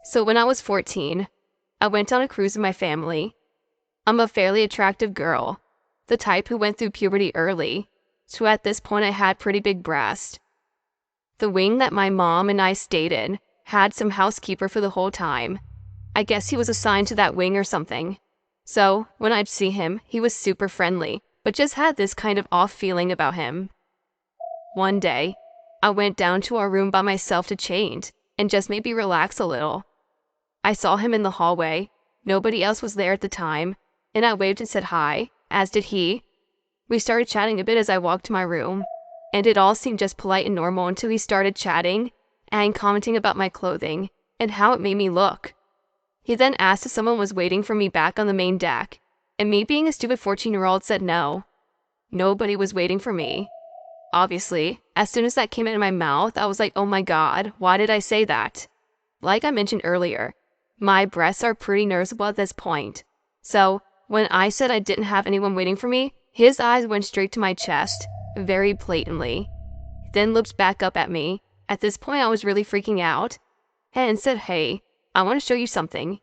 So when I was 14, I went on a cruise with my family. I'm a fairly attractive girl, the type who went through puberty early, so at this point I had pretty big breasts. The wing that my mom and I stayed in had some housekeeper for the whole time. I guess he was assigned to that wing or something. So when I'd see him, he was super friendly, but just had this kind of off feeling about him. One day, I went down to our room by myself to change and just maybe relax a little. I saw him in the hallway. Nobody else was there at the time, and I waved and said hi, as did he. We started chatting a bit as I walked to my room, and it all seemed just polite and normal until he started chatting and commenting about my clothing and how it made me look. He then asked if someone was waiting for me back on the main deck, and me being a stupid 14-year-old said no. Nobody was waiting for me. Obviously, as soon as that came out of my mouth, I was like, oh my god, why did I say that? Like I mentioned earlier, my breasts are pretty noticeable at this point. So, when I said I didn't have anyone waiting for me, his eyes went straight to my chest, very blatantly. Then looked back up at me. At this point, I was really freaking out, and said, hey, I want to show you something.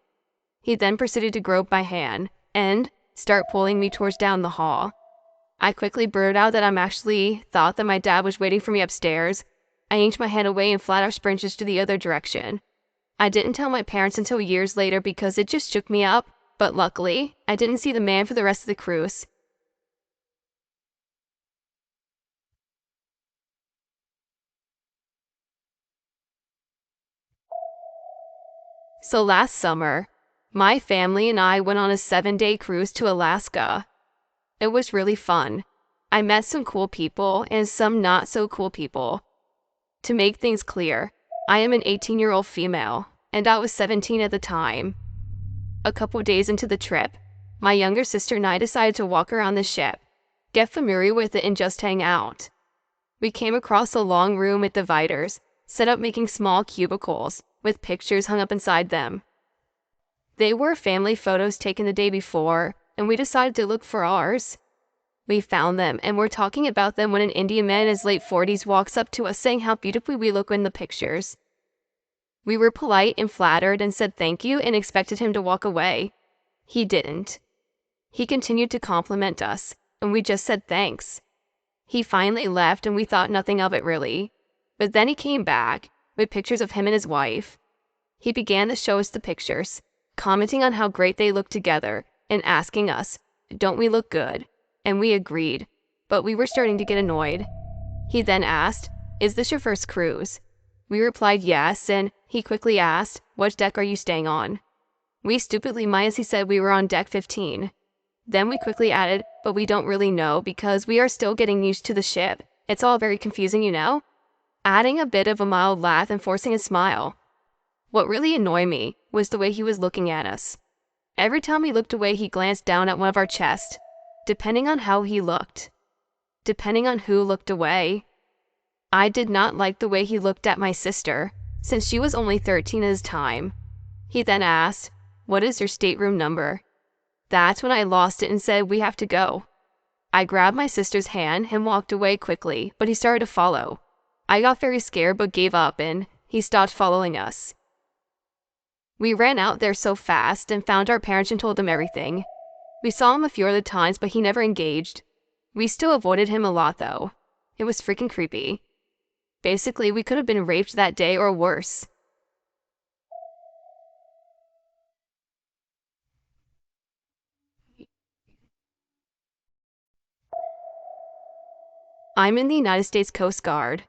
He then proceeded to grope my hand and start pulling me towards down the hall. I quickly blurted out that I'm actually thought that my dad was waiting for me upstairs. I yanked my hand away and flat out sprinted to the other direction. I didn't tell my parents until years later because it just shook me up, but luckily, I didn't see the man for the rest of the cruise. So last summer, my family and I went on a 7-day cruise to Alaska. It was really fun. I met some cool people and some not so cool people. To make things clear, I am an 18-year-old female, and I was 17 at the time. A couple days into the trip, my younger sister and I decided to walk around the ship, get familiar with it, and just hang out. We came across a long room with dividers, set up making small cubicles, with pictures hung up inside them. They were family photos taken the day before, and we decided to look for ours. We found them and were talking about them when an Indian man in his late 40s walks up to us saying how beautifully we look in the pictures. We were polite and flattered and said thank you and expected him to walk away. He didn't. He continued to compliment us, and we just said thanks. He finally left and we thought nothing of it really. But then he came back with pictures of him and his wife. He began to show us the pictures, commenting on how great they looked together and asking us, don't we look good? And we agreed, but we were starting to get annoyed. He then asked, is this your first cruise? We replied yes, and he quickly asked, what deck are you staying on? We stupidly might as he said we were on deck 15. Then we quickly added, but we don't really know because we are still getting used to the ship. It's all very confusing, you know? Adding a bit of a mild laugh and forcing a smile. What really annoyed me was the way he was looking at us. Every time he looked away, he glanced down at one of our chests, depending on how he looked. Depending on who looked away. I did not like the way he looked at my sister, since she was only 13 at his time. He then asked, what is your stateroom number? That's when I lost it and said, we have to go. I grabbed my sister's hand and walked away quickly, but he started to follow. I got very scared but gave up and he stopped following us. We ran out there so fast and found our parents and told them everything. We saw him a few other times, but he never engaged. We still avoided him a lot though. It was freaking creepy. Basically, we could have been raped that day or worse. I'm in the United States Coast Guard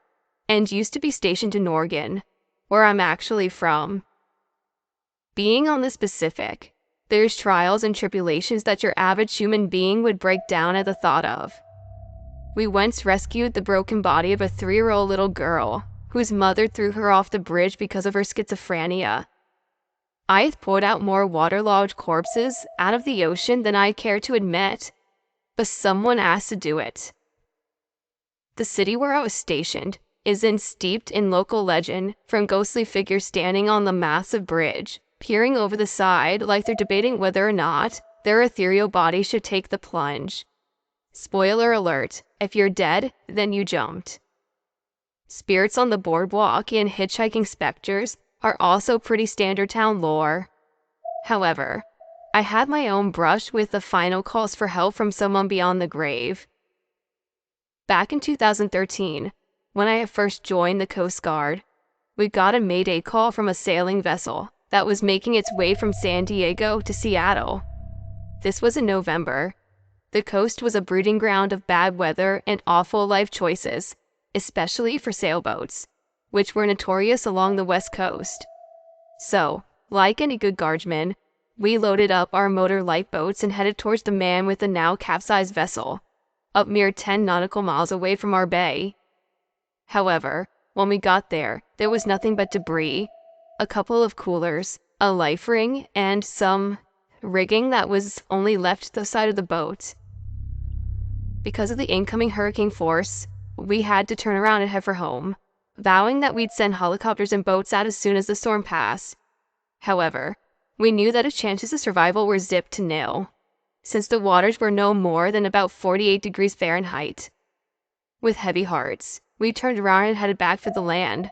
and used to be stationed in Oregon, where I'm actually from. Being on the Pacific, there's trials and tribulations that your average human being would break down at the thought of. We once rescued the broken body of a 3-year-old little girl whose mother threw her off the bridge because of her schizophrenia. I've pulled out more waterlogged corpses out of the ocean than I care to admit, but someone asked to do it. The city where I was stationed is steeped in local legend from ghostly figures standing on the massive bridge, peering over the side like they're debating whether or not their ethereal body should take the plunge. Spoiler alert, if you're dead, then you jumped. Spirits on the boardwalk and hitchhiking specters are also pretty standard town lore. However, I had my own brush with the final calls for help from someone beyond the grave. Back in 2013, when I had first joined the Coast Guard, we got a Mayday call from a sailing vessel that was making its way from San Diego to Seattle. This was in November. The coast was a breeding ground of bad weather and awful life choices, especially for sailboats, which were notorious along the West Coast. So, like any good guardsman, we loaded up our motor lifeboats and headed towards the man with the now capsized vessel, up mere 10 nautical miles away from our bay. However, when we got there, there was nothing but debris, a couple of coolers, a life ring, and some rigging that was only left to the side of the boat. Because of the incoming hurricane force, we had to turn around and head for home, vowing that we'd send helicopters and boats out as soon as the storm passed. However, we knew that its chances of survival were zipped to nil, since the waters were no more than about 48 degrees Fahrenheit. With heavy hearts, we turned around and headed back for the land.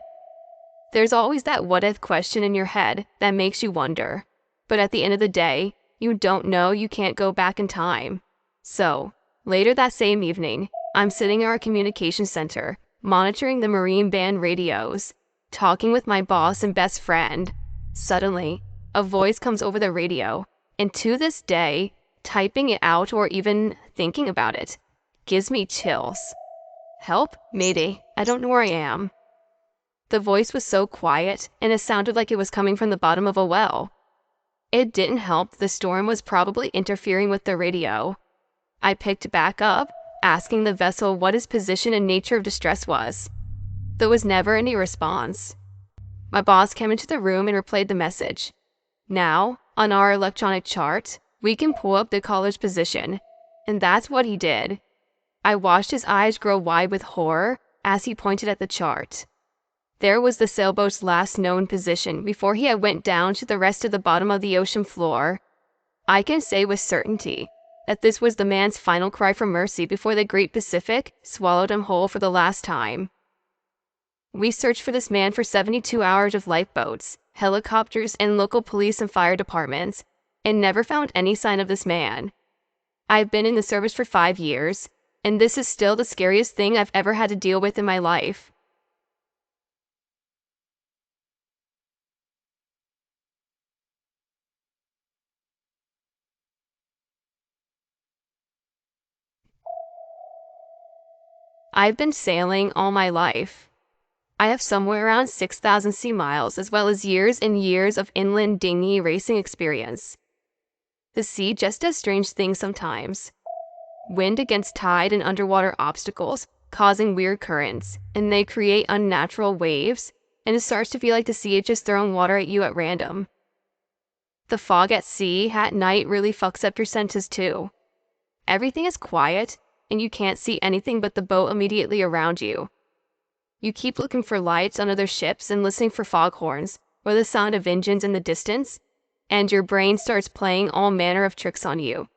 There's always that what-if question in your head that makes you wonder, but at the end of the day, you don't know, you can't go back in time. So, later that same evening, I'm sitting in our communication center, monitoring the Marine Band radios, talking with my boss and best friend. Suddenly, a voice comes over the radio, and to this day, typing it out or even thinking about it gives me chills. Help? Mayday. I don't know where I am. The voice was so quiet, and it sounded like it was coming from the bottom of a well. It didn't help the storm was probably interfering with the radio. I picked back up, asking the vessel what his position and nature of distress was. There was never any response. My boss came into the room and replayed the message. Now, on our electronic chart, we can pull up the caller's position, and that's what he did. I watched his eyes grow wide with horror as he pointed at the chart. There was the sailboat's last known position before he had went down to the rest of the bottom of the ocean floor. I can say with certainty that this was the man's final cry for mercy before the Great Pacific swallowed him whole for the last time. We searched for this man for 72 hours of lifeboats, helicopters, and local police and fire departments, and never found any sign of this man. I've been in the service for 5 years, and this is still the scariest thing I've ever had to deal with in my life. I've been sailing all my life. I have somewhere around 6,000 sea miles, as well as years and years of inland dinghy racing experience. The sea just does strange things sometimes. Wind against tide and underwater obstacles, causing weird currents, and they create unnatural waves, and it starts to feel like the sea is just throwing water at you at random. The fog at sea at night really fucks up your senses too. Everything is quiet, and you can't see anything but the boat immediately around you. You keep looking for lights on other ships and listening for foghorns, or the sound of engines in the distance, and your brain starts playing all manner of tricks on you.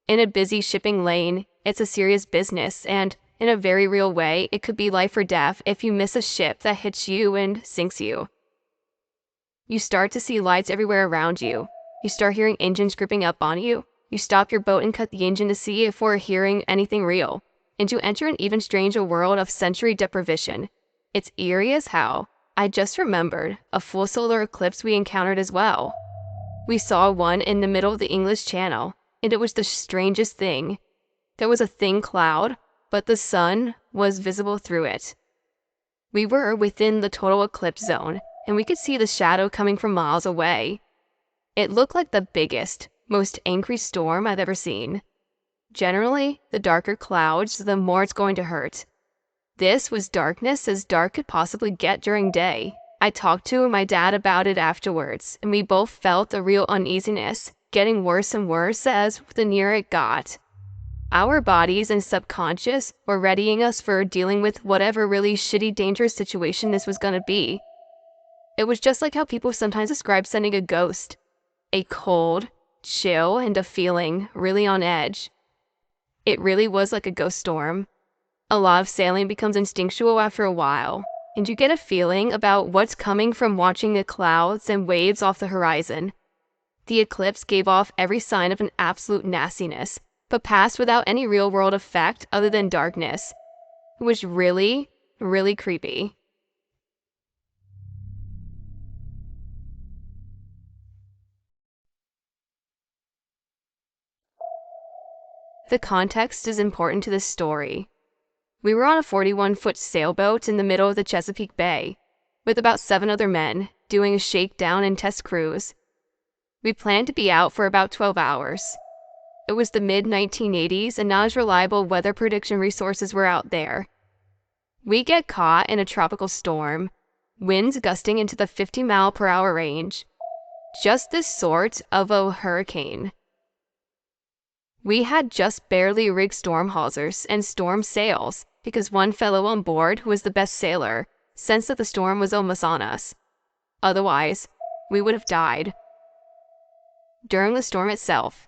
In a busy shipping lane, it's a serious business, and in a very real way, it could be life or death if you miss a ship that hits you and sinks you. You start to see lights everywhere around you. You start hearing engines gripping up on you. You stop your boat and cut the engine to see if we're hearing anything real, and you enter an even stranger world of sensory deprivation. It's eerie as hell. I just remembered a full solar eclipse we encountered as well. We saw one in the middle of the English Channel, and it was the strangest thing. There was a thin cloud, but the sun was visible through it. We were within the total eclipse zone, and we could see the shadow coming from miles away. It looked like the biggest, most angry storm I've ever seen. Generally, the darker clouds, the more it's going to hurt. This was darkness as dark could possibly get during day. I talked to my dad about it afterwards, and we both felt a real uneasiness, getting worse and worse as the nearer it got. Our bodies and subconscious were readying us for dealing with whatever really shitty, dangerous situation this was going to be. It was just like how people sometimes describe sending a ghost. A cold, chill, and a feeling really on edge. It really was like a ghost storm. A lot of sailing becomes instinctual after a while. and you get a feeling about what's coming from watching the clouds and waves off the horizon. The eclipse gave off every sign of an absolute nastiness, but passed without any real-world effect other than darkness. It was really, really creepy. The context is important to this story. We were on a 41-foot sailboat in the middle of the Chesapeake Bay, with about 7 other men, doing a shakedown and test cruise. We planned to be out for about 12 hours. It was the mid-1980s and not as reliable weather prediction resources were out there. We get caught in a tropical storm, winds gusting into the 50-mile-per-hour range. Just this sort of a hurricane. We had just barely rigged storm hawsers and storm sails because one fellow on board, who was the best sailor, sensed that the storm was almost on us. Otherwise, we would have died. During the storm itself,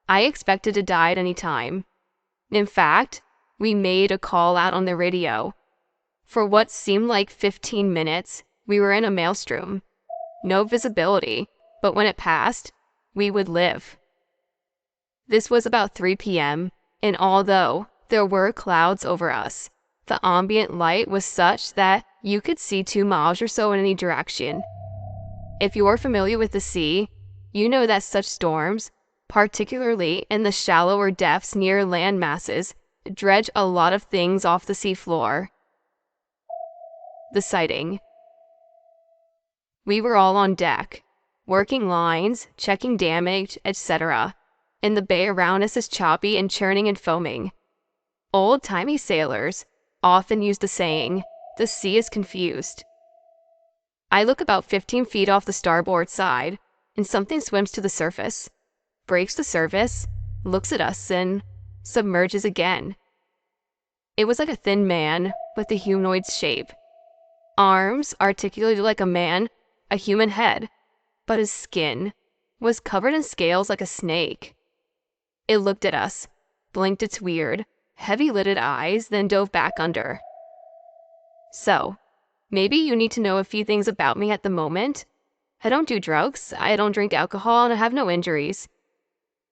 I expected to die at any time. In fact, we made a call out on the radio. For what seemed like 15 minutes, we were in a maelstrom. No visibility, but when it passed, we would live. This was about 3 p.m., and although there were clouds over us, the ambient light was such that you could see 2 miles or so in any direction. If you're familiar with the sea, you know that such storms, particularly in the shallower depths near land masses, dredge a lot of things off the seafloor. The sighting. We were all on deck, working lines, checking damage, etc., and the bay around us is choppy and churning and foaming. Old-timey sailors often use the saying, "The sea is confused." I look about 15 feet off the starboard side, and something swims to the surface, breaks the surface, looks at us, and submerges again. It was like a thin man with a humanoid shape. Arms articulated like a man, a human head, but his skin was covered in scales like a snake. It looked at us, blinked its weird, heavy-lidded eyes, then dove back under. So, maybe you need to know a few things about me at the moment. I don't do drugs, I don't drink alcohol, and I have no injuries.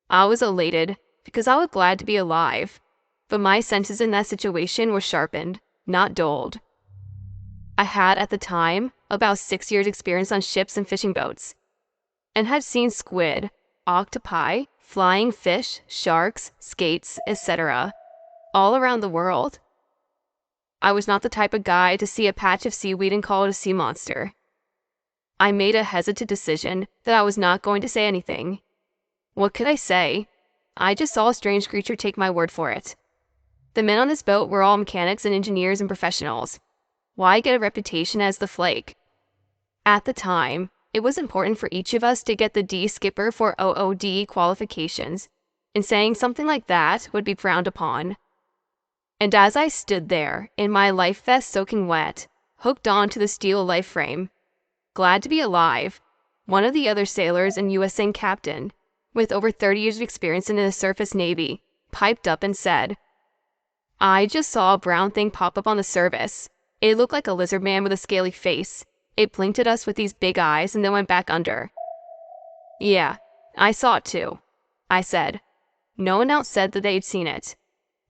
I was elated because I was glad to be alive, but my senses in that situation were sharpened, not dulled. I had, at the time, about 6 years' experience on ships and fishing boats, and had seen squid, octopi, flying fish, sharks, skates, etc., all around the world. I was not the type of guy to see a patch of seaweed and call it a sea monster. I made a hesitant decision that I was not going to say anything. What could I say? I just saw a strange creature, take my word for it. The men on this boat were all mechanics and engineers and professionals. Why get a reputation as the flake? At the time, it was important for each of us to get the D skipper for OOD qualifications, and saying something like that would be frowned upon. And as I stood there, in my life vest soaking wet, hooked onto the steel life frame, glad to be alive, one of the other sailors and USN captain, with over 30 years of experience in the surface navy, piped up and said, "I just saw a brown thing pop up on the surface. It looked like a lizard man with a scaly face. It blinked at us with these big eyes and then went back under." "Yeah, I saw it too," I said. No one else said that they'd seen it.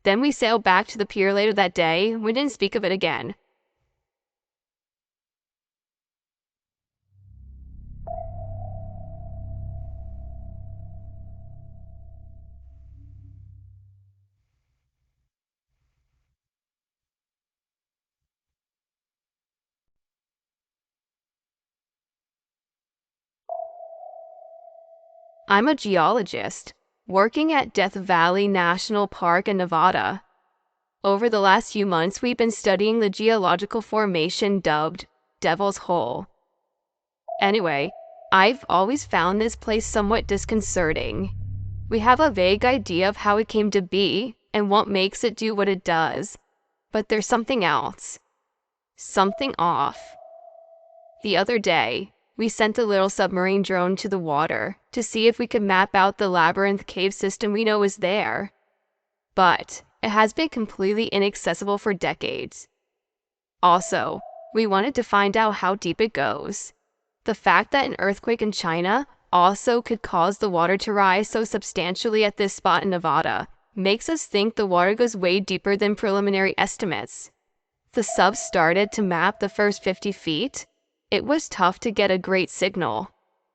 Then we sailed back to the pier later that day. We didn't speak of it again. I'm a geologist, working at Death Valley National Park in Nevada. Over the last few months, we've been studying the geological formation dubbed Devil's Hole. Anyway, I've always found this place somewhat disconcerting. We have a vague idea of how it came to be and what makes it do what it does, but there's something else. Something off. The other day, we sent a little submarine drone to the water to see if we could map out the labyrinth cave system we know is there. But it has been completely inaccessible for decades. Also, We wanted to find out how deep it goes. The fact that an earthquake in China also could cause the water to rise so substantially at this spot in Nevada makes us think the water goes way deeper than preliminary estimates. The sub started to map the first 50 feet. It was tough to get a great signal.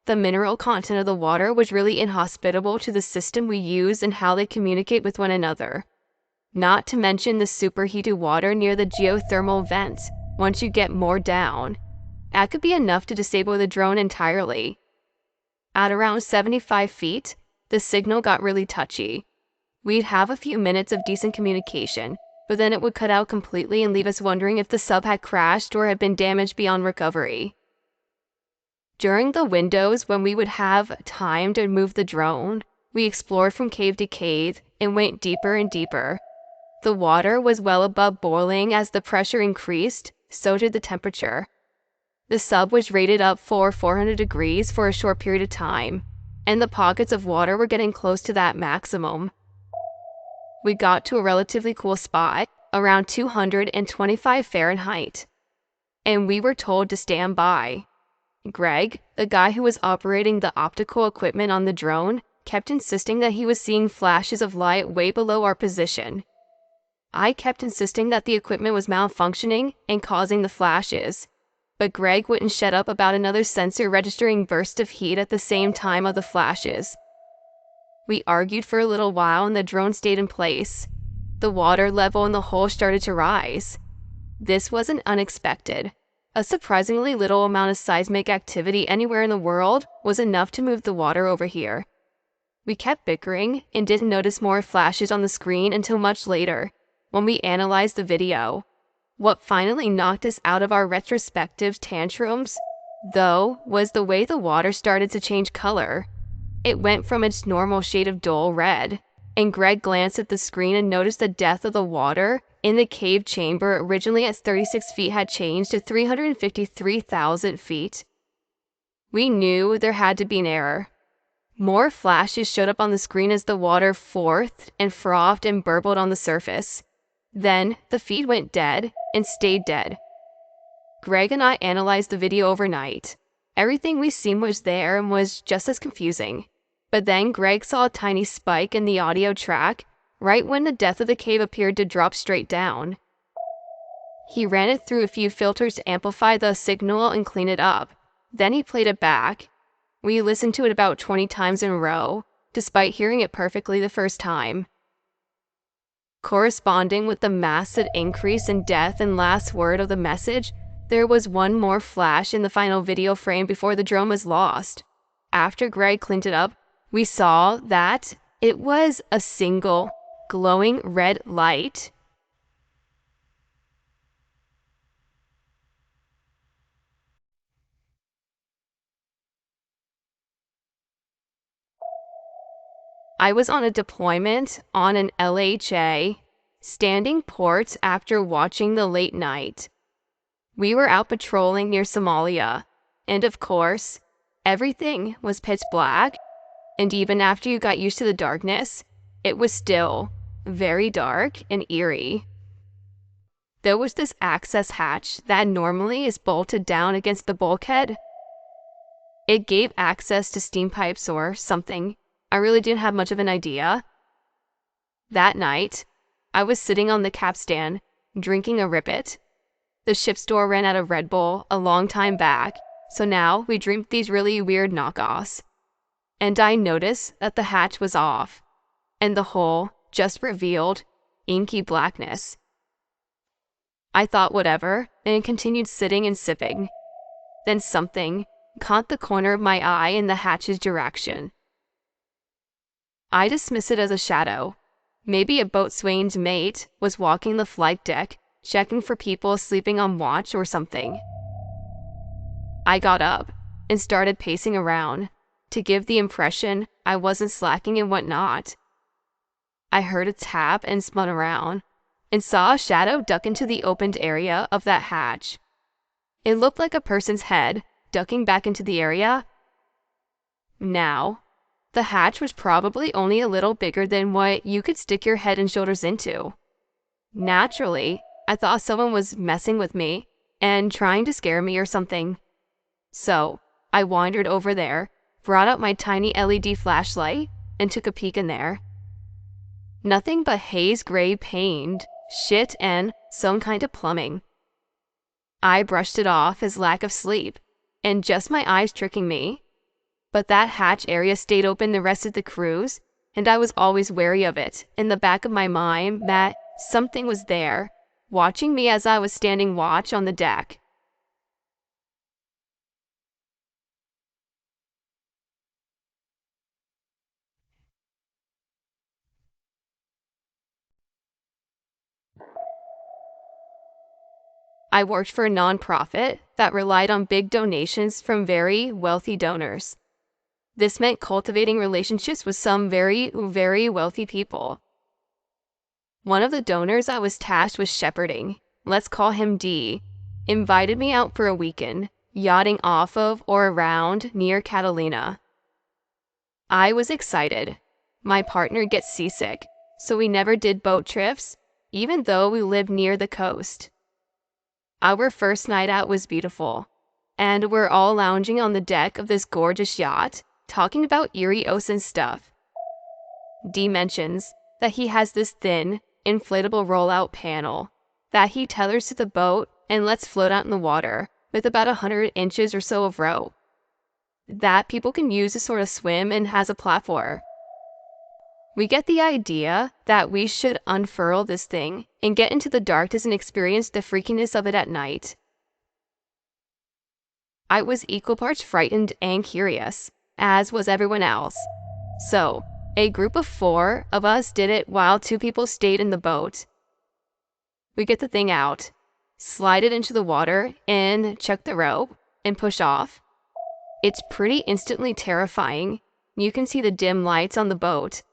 The mineral content of the water was really inhospitable to the system we use and how they communicate with one another. Not to mention the superheated water near the geothermal vent once you get more down. That could be enough to disable the drone entirely. At around 75 feet, the signal got really touchy. We'd have a few minutes of decent communication, but then it would cut out completely and leave us wondering if the sub had crashed or had been damaged beyond recovery. During the windows when we would have time to move the drone, we explored from cave to cave and went deeper and deeper. The water was well above boiling. As the pressure increased, so did the temperature. The sub was rated up for 400 degrees for a short period of time, and the pockets of water were getting close to that maximum. We got to a relatively cool spot, around 225 Fahrenheit, and we were told to stand by. Greg, the guy who was operating the optical equipment on the drone, kept insisting that he was seeing flashes of light way below our position. I kept insisting that the equipment was malfunctioning and causing the flashes, but Greg wouldn't shut up about another sensor registering bursts of heat at the same time of the flashes. We argued for a little while and the drone stayed in place. The water level in the hole started to rise. This wasn't unexpected. A surprisingly little amount of seismic activity anywhere in the world was enough to move the water over here. We kept bickering and didn't notice more flashes on the screen until much later, when we analyzed the video. What finally knocked us out of our retrospective tantrums, though, was the way the water started to change color. It went from its normal shade of dull red, and Greg glanced at the screen and noticed the depth of the water in the cave chamber, originally at 36 feet, had changed to 353,000 feet. We knew there had to be an error. More flashes showed up on the screen as the water frothed and frothed and burbled on the surface. Then the feed went dead and stayed dead. Greg and I analyzed the video overnight. Everything we seen was there and was just as confusing. But then Greg saw a tiny spike in the audio track right when the depth of the cave appeared to drop straight down. He ran it through a few filters to amplify the signal and clean it up. Then he played it back. We listened to it about 20 times in a row, despite hearing it perfectly the first time. Corresponding with the massive increase in depth and last word of the message, there was one more flash in the final video frame before the drone was lost. After Greg cleaned it up, we saw that it was a single glowing red light. I was on a deployment on an LHA, standing port after watching the late night. We were out patrolling near Somalia, and of course, everything was pitch black, and even after you got used to the darkness, it was still very dark and eerie. There was this access hatch that normally is bolted down against the bulkhead. It gave access to steam pipes or something. I really didn't have much of an idea. That night, I was sitting on the capstan, drinking a Rippet. The ship store ran out of Red Bull a long time back, so now we drank these really weird knockoffs. And I noticed that the hatch was off, and the hole just revealed inky blackness. I thought whatever, and continued sitting and sipping. Then something caught the corner of my eye in the hatch's direction. I dismiss it as a shadow. Maybe a boatswain's mate was walking the flight deck, checking for people sleeping on watch or something. I got up and started pacing around to give the impression I wasn't slacking and whatnot. I heard a tap and spun around and saw a shadow duck into the opened area of that hatch. It looked like a person's head ducking back into the area. Now, the hatch was probably only a little bigger than what you could stick your head and shoulders into. Naturally, I thought someone was messing with me and trying to scare me or something. So I wandered over there, brought out my tiny LED flashlight, and took a peek in there. Nothing but haze gray paint, shit, and some kind of plumbing. I brushed it off as lack of sleep, and just my eyes tricking me. But that hatch area stayed open the rest of the cruise, and I was always wary of it, in the back of my mind that something was there, watching me as I was standing watch on the deck. I worked for a nonprofit that relied on big donations from very wealthy donors. This meant cultivating relationships with some very, very wealthy people. One of the donors I was tasked with shepherding, let's call him D, invited me out for a weekend, yachting off of or around near Catalina. I was excited. My partner gets seasick, so we never did boat trips, even though we lived near the coast. Our first night out was beautiful, and we're all lounging on the deck of this gorgeous yacht, talking about eerie ocean stuff. D mentions that he has this thin, inflatable rollout panel that he tethers to the boat and lets float out in the water with about 100 inches or so of rope that people can use to sort of swim and has a platform. We get the idea that we should unfurl this thing and get into the darkness and experience the freakiness of it at night. I was equal parts frightened and curious, as was everyone else. So, a group of 4 of us did it while 2 people stayed in the boat. We get the thing out, slide it into the water, and chuck the rope, and push off. It's pretty instantly terrifying. You can see the dim lights on the boat.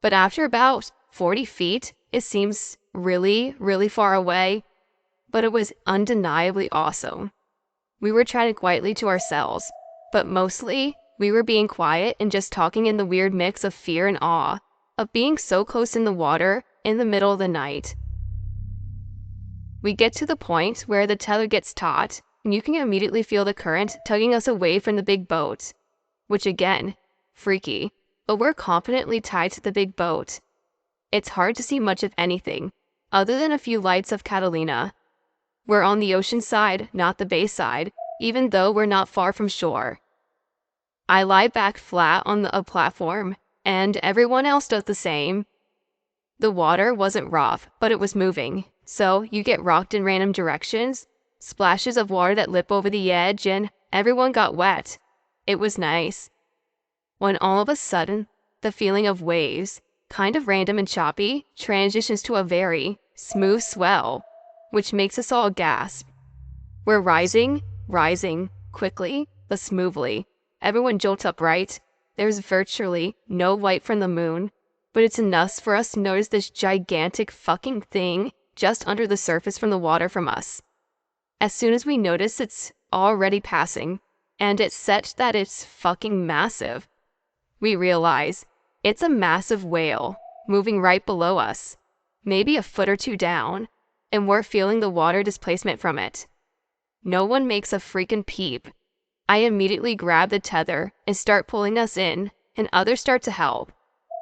But after about 40 feet, it seems really, really far away, but it was undeniably awesome. We were chatting quietly to ourselves, but mostly we were being quiet and just talking in the weird mix of fear and awe of being so close in the water in the middle of the night. We get to the point where the tether gets taut, and you can immediately feel the current tugging us away from the big boat, which again, freaky. But we're confidently tied to the big boat. It's hard to see much of anything, other than a few lights of Catalina. We're on the ocean side, not the bay side, even though we're not far from shore. I lie back flat on a platform, and everyone else does the same. The water wasn't rough, but it was moving, so you get rocked in random directions, splashes of water that lip over the edge, and everyone got wet. It was nice. When all of a sudden, the feeling of waves, kind of random and choppy, transitions to a very smooth swell, which makes us all gasp. We're rising, quickly, but smoothly. Everyone jolts upright. There's virtually no light from the moon, but it's enough for us to notice this gigantic fucking thing just under the surface from the water from us. As soon as we notice it's already passing, and it's such that it's fucking massive, we realize it's a massive whale moving right below us, maybe a foot or 2 down, and we're feeling the water displacement from it. No one makes a freaking peep. I immediately grab the tether and start pulling us in, and others start to help.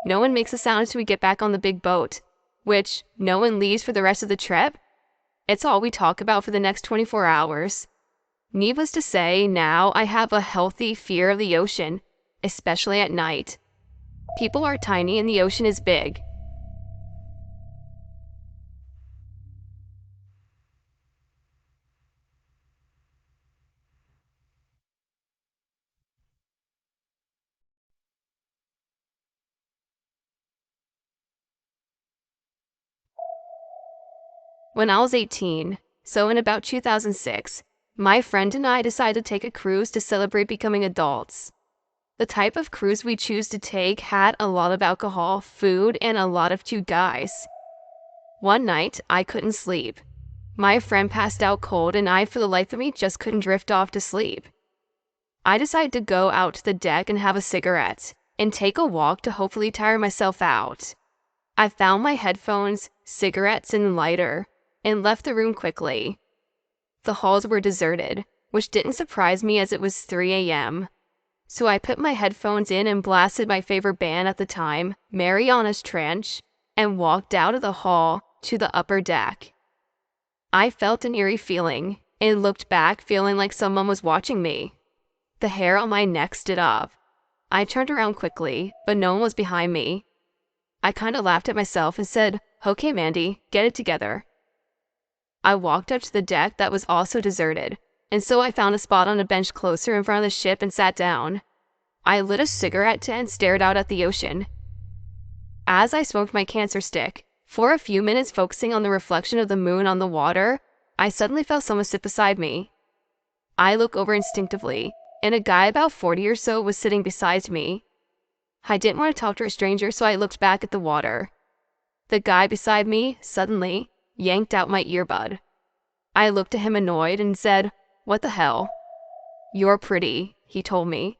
No one makes a sound until we get back on the big boat, which no one leaves for the rest of the trip. It's all we talk about for the next 24 hours. Needless to say, now I have a healthy fear of the ocean, especially at night. People are tiny and the ocean is big. When I was 18, so in about 2006, my friend and I decided to take a cruise to celebrate becoming adults. The type of cruise we choose to take had a lot of alcohol, food, and a lot of cute guys. One night, I couldn't sleep. My friend passed out cold and I, for the life of me, just couldn't drift off to sleep. I decided to go out to the deck and have a cigarette, and take a walk to hopefully tire myself out. I found my headphones, cigarettes, and lighter, and left the room quickly. The halls were deserted, which didn't surprise me as it was 3 a.m. So I put my headphones in and blasted my favorite band at the time, Mariana's Trench, and walked out of the hall to the upper deck. I felt an eerie feeling and looked back feeling like someone was watching me. The hair on my neck stood up. I turned around quickly, but no one was behind me. I kind of laughed at myself and said, "Okay, Mandy, get it together." I walked up to the deck that was also deserted, and so I found a spot on a bench closer in front of the ship and sat down. I lit a cigarette and stared out at the ocean. As I smoked my cancer stick, for a few minutes focusing on the reflection of the moon on the water, I suddenly felt someone sit beside me. I looked over instinctively, and a guy about 40 or so was sitting beside me. I didn't want to talk to a stranger, so I looked back at the water. The guy beside me, suddenly, yanked out my earbud. I looked at him annoyed and said, "What the hell?" "You're pretty," he told me.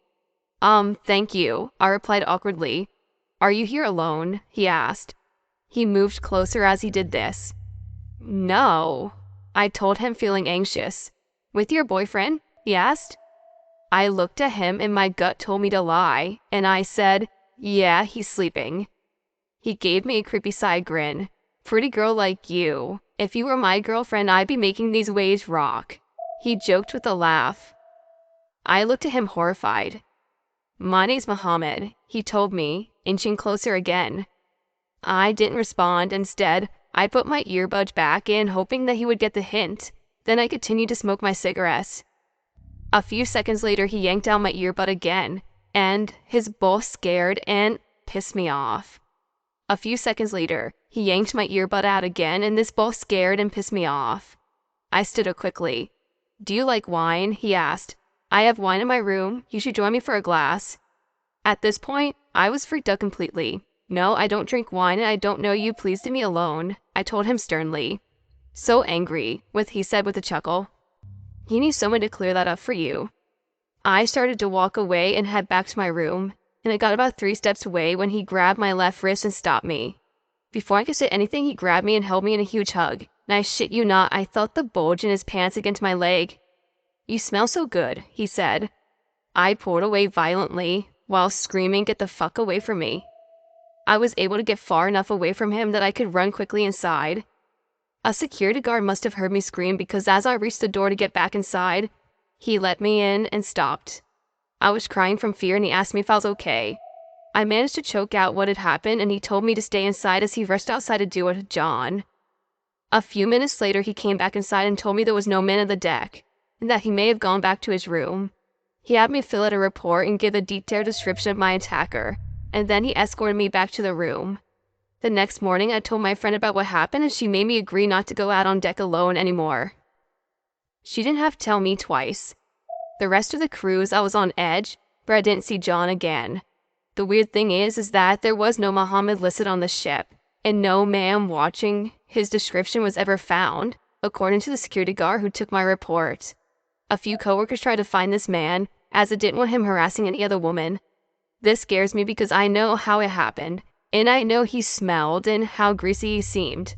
Thank you," I replied awkwardly. "Are you here alone?" he asked. He moved closer as he did this. "No," I told him, feeling anxious. "With your boyfriend?" he asked. I looked at him and my gut told me to lie, and I said, "Yeah, he's sleeping." He gave me a creepy side grin. "Pretty girl like you. If you were my girlfriend, I'd be making these waves rock." He joked with a laugh. I looked at him horrified. "My name's Mohammed," he told me, inching closer again. I didn't respond. Instead, I put my earbuds back in, hoping that he would get the hint. Then I continued to smoke my cigarettes. A few seconds later, he yanked down my earbud again, and his both scared and pissed me off. A few seconds later, he yanked my earbud out again, and this both scared and pissed me off. I stood up quickly. "Do you like wine?" he asked. "I have wine in my room. You should join me for a glass." At this point, I was freaked out completely. "No, I don't drink wine and I don't know you. Please leave me alone," I told him sternly. "So angry," he said with a chuckle. "You need someone to clear that up for you." I started to walk away and head back to my room, and I got about 3 steps away when he grabbed my left wrist and stopped me. Before I could say anything, he grabbed me and held me in a huge hug, and I shit you not, I felt the bulge in his pants against my leg. "You smell so good," he said. I pulled away violently, while screaming, "Get the fuck away from me." I was able to get far enough away from him that I could run quickly inside. A security guard must have heard me scream because as I reached the door to get back inside, he let me in and stopped. I was crying from fear and he asked me if I was okay. I managed to choke out what had happened and he told me to stay inside as he rushed outside to deal with John. A few minutes later, he came back inside and told me there was no man on the deck and that he may have gone back to his room. He had me fill out a report and give a detailed description of my attacker, and then he escorted me back to the room. The next morning, I told my friend about what happened and she made me agree not to go out on deck alone anymore. She didn't have to tell me twice. The rest of the cruise, I was on edge, but I didn't see John again. The weird thing is that there was no Muhammad listed on the ship, and no man watching his description was ever found, according to the security guard who took my report. A few coworkers tried to find this man, as I didn't want him harassing any other woman. This scares me because I know how it happened, and I know he smelled and how greasy he seemed.